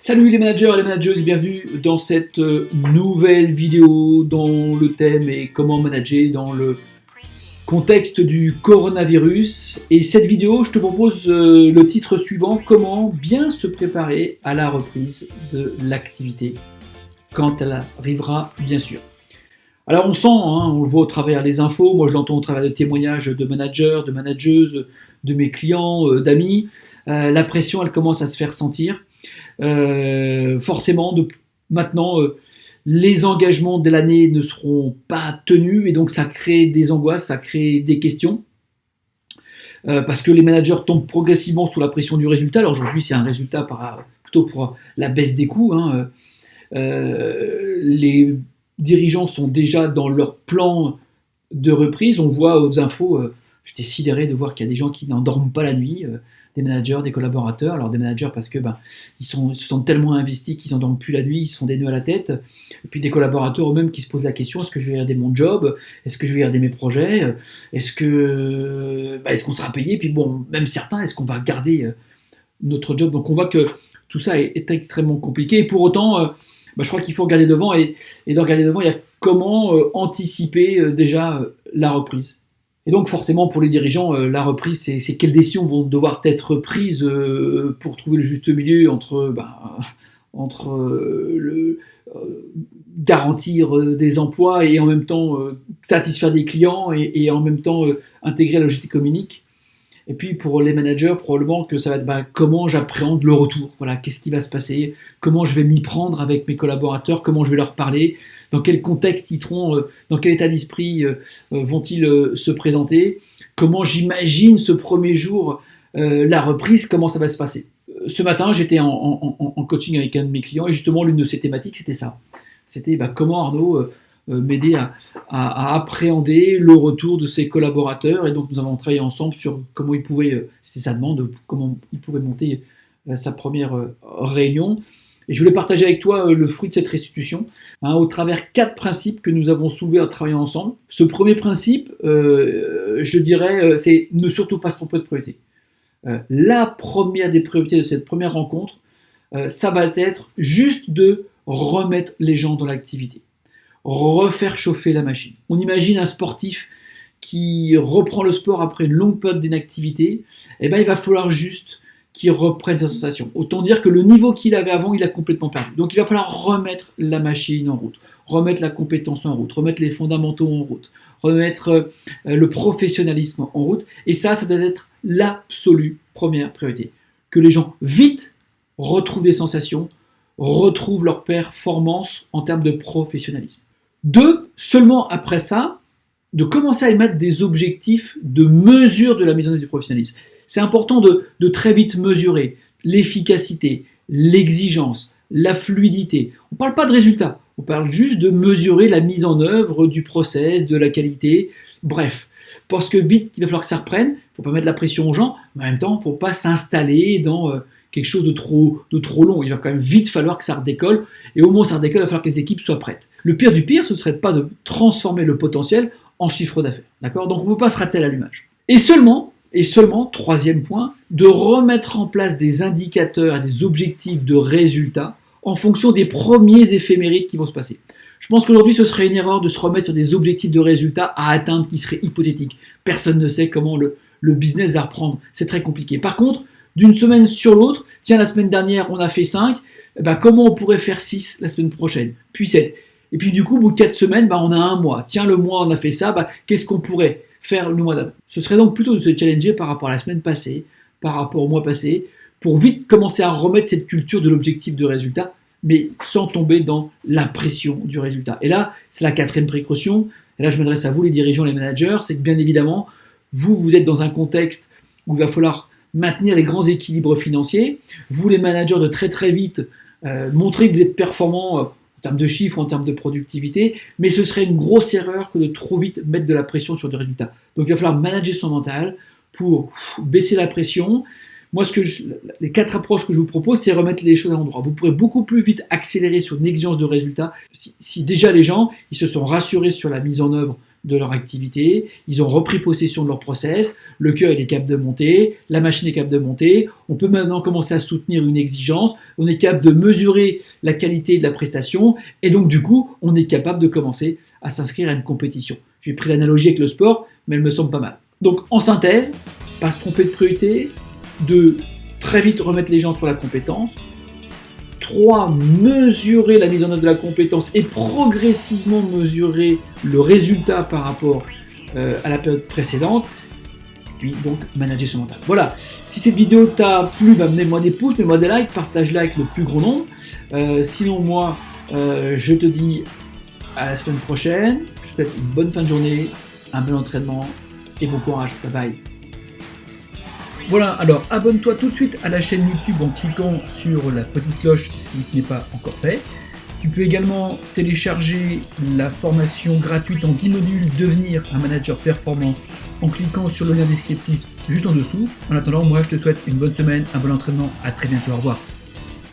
Salut les managers et les manageuses, bienvenue dans cette nouvelle vidéo dont le thème est comment manager dans le contexte du coronavirus. Et cette vidéo, je te propose le titre suivant, comment bien se préparer à la reprise de l'activité quand elle arrivera, bien sûr. Alors on sent, on le voit au travers des infos, moi je l'entends au travers des témoignages de managers, de manageuses, de mes clients, d'amis, la pression elle commence à se faire sentir. Forcément, maintenant, les engagements de l'année ne seront pas tenus et donc ça crée des angoisses, ça crée des questions parce que les managers tombent progressivement sous la pression du résultat. Alors aujourd'hui, c'est un résultat plutôt pour la baisse des coûts. Les dirigeants sont déjà dans leur plan de reprise. On voit aux infos, j'étais sidéré de voir qu'il y a des gens qui n'en dorment pas la nuit. Des managers, des collaborateurs. Alors des managers parce que ils se sont tellement investis qu'ils n'endorment plus la nuit, ils se font des nœuds à la tête. Et puis des collaborateurs eux-mêmes qui se posent la question, est-ce que je vais garder mon job? Est-ce que je vais garder mes projets? Est-ce qu'on sera payé? Puis bon, même certains, est-ce qu'on va garder notre job? Donc on voit que tout ça est extrêmement compliqué. Et pour autant, je crois qu'il faut regarder devant. Et de regarder devant, il y a comment anticiper déjà la reprise. Et donc forcément pour les dirigeants, la reprise, c'est quelles décisions vont devoir être prises pour trouver le juste milieu entre garantir des emplois et en même temps satisfaire des clients et en même temps intégrer la logistique communique. Et puis pour les managers, probablement que ça va être comment j'appréhende le retour. Voilà, qu'est-ce qui va se passer, comment je vais m'y prendre avec mes collaborateurs, comment je vais leur parler, dans quel contexte ils seront, dans quel état d'esprit vont-ils se présenter, comment j'imagine ce premier jour la reprise, comment ça va se passer. Ce matin, j'étais en coaching avec un de mes clients et justement l'une de ces thématiques, c'était ça. C'était comment Arnaud m'aider à appréhender le retour de ses collaborateurs. Et donc nous avons travaillé ensemble sur comment il pouvait, c'était sa demande, comment il pouvait monter sa première réunion. Et je voulais partager avec toi le fruit de cette restitution, au travers 4 principes que nous avons soulevés en travaillant ensemble. Ce premier principe, je dirais, c'est ne surtout pas se tromper de priorité. La première des priorités de cette première rencontre, ça va être juste de remettre les gens dans l'activité. Refaire chauffer la machine. On imagine un sportif qui reprend le sport après une longue période d'inactivité, il va falloir juste qu'il reprenne sa sensation. Autant dire que le niveau qu'il avait avant, il a complètement perdu. Donc il va falloir remettre la machine en route, remettre la compétence en route, remettre les fondamentaux en route, remettre le professionnalisme en route. Et ça doit être l'absolue première priorité. Que les gens vite retrouvent des sensations, retrouvent leur performance en termes de professionnalisme. 2, seulement après ça, de commencer à émettre des objectifs de mesure de la mise en œuvre du professionnalisme. C'est important de très vite mesurer l'efficacité, l'exigence, la fluidité. On ne parle pas de résultats, on parle juste de mesurer la mise en œuvre du process, de la qualité, bref. Parce que vite, il va falloir que ça reprenne, il ne faut pas mettre la pression aux gens, mais en même temps, il ne faut pas s'installer dans quelque chose de trop long. Il va quand même vite falloir que ça redécolle, et au moment où ça redécolle, il va falloir que les équipes soient prêtes. Le pire du pire, ce ne serait pas de transformer le potentiel en chiffre d'affaires. D'accord ? Donc on ne peut pas se rater à l'allumage. Et seulement, troisième point, de remettre en place des indicateurs et des objectifs de résultats en fonction des premiers éphémérides qui vont se passer. Je pense qu'aujourd'hui, ce serait une erreur de se remettre sur des objectifs de résultats à atteindre qui seraient hypothétiques. Personne ne sait comment le business va reprendre. C'est très compliqué. Par contre, d'une semaine sur l'autre, tiens, la semaine dernière, on a fait 5, comment on pourrait faire 6 la semaine prochaine, puis 7. Et puis du coup, au bout de 4 semaines, on a un mois. Tiens, le mois, on a fait ça, qu'est-ce qu'on pourrait faire le mois d'avant? Ce serait donc plutôt de se challenger par rapport à la semaine passée, par rapport au mois passé, pour vite commencer à remettre cette culture de l'objectif de résultat, mais sans tomber dans la pression du résultat. Et là, c'est la 4e précaution, et là je m'adresse à vous les dirigeants, les managers, c'est que bien évidemment, vous êtes dans un contexte où il va falloir maintenir les grands équilibres financiers, vous les managers de très très vite, montrer que vous êtes performants en termes de chiffres ou en termes de productivité, mais ce serait une grosse erreur que de trop vite mettre de la pression sur des résultats. Donc il va falloir manager son mental pour baisser la pression. Moi, les 4 approches que je vous propose, c'est remettre les choses à l'endroit. Vous pourrez beaucoup plus vite accélérer sur une exigence de résultats si déjà les gens ils se sont rassurés sur la mise en œuvre de leur activité, ils ont repris possession de leur process, le cœur est capable de monter, la machine est capable de monter, on peut maintenant commencer à soutenir une exigence, on est capable de mesurer la qualité de la prestation, et donc du coup, on est capable de commencer à s'inscrire à une compétition. J'ai pris l'analogie avec le sport, mais elle me semble pas mal. Donc en synthèse, pas se tromper de priorité, de très vite remettre les gens sur la compétence, 3. Mesurer la mise en œuvre de la compétence et progressivement mesurer le résultat par rapport à la période précédente. Puis donc manager son mental. Voilà, si cette vidéo t'a plu, mets-moi des pouces, mets-moi des likes, partage-la avec le plus grand nombre. Sinon moi, je te dis à la semaine prochaine. Je te souhaite une bonne fin de journée, un bon entraînement et bon courage. Bye bye. Voilà, alors abonne-toi tout de suite à la chaîne YouTube en cliquant sur la petite cloche si ce n'est pas encore fait. Tu peux également télécharger la formation gratuite en 10 modules Devenir un manager performant en cliquant sur le lien descriptif juste en dessous. En attendant, moi je te souhaite une bonne semaine, un bon entraînement, à très bientôt, au revoir.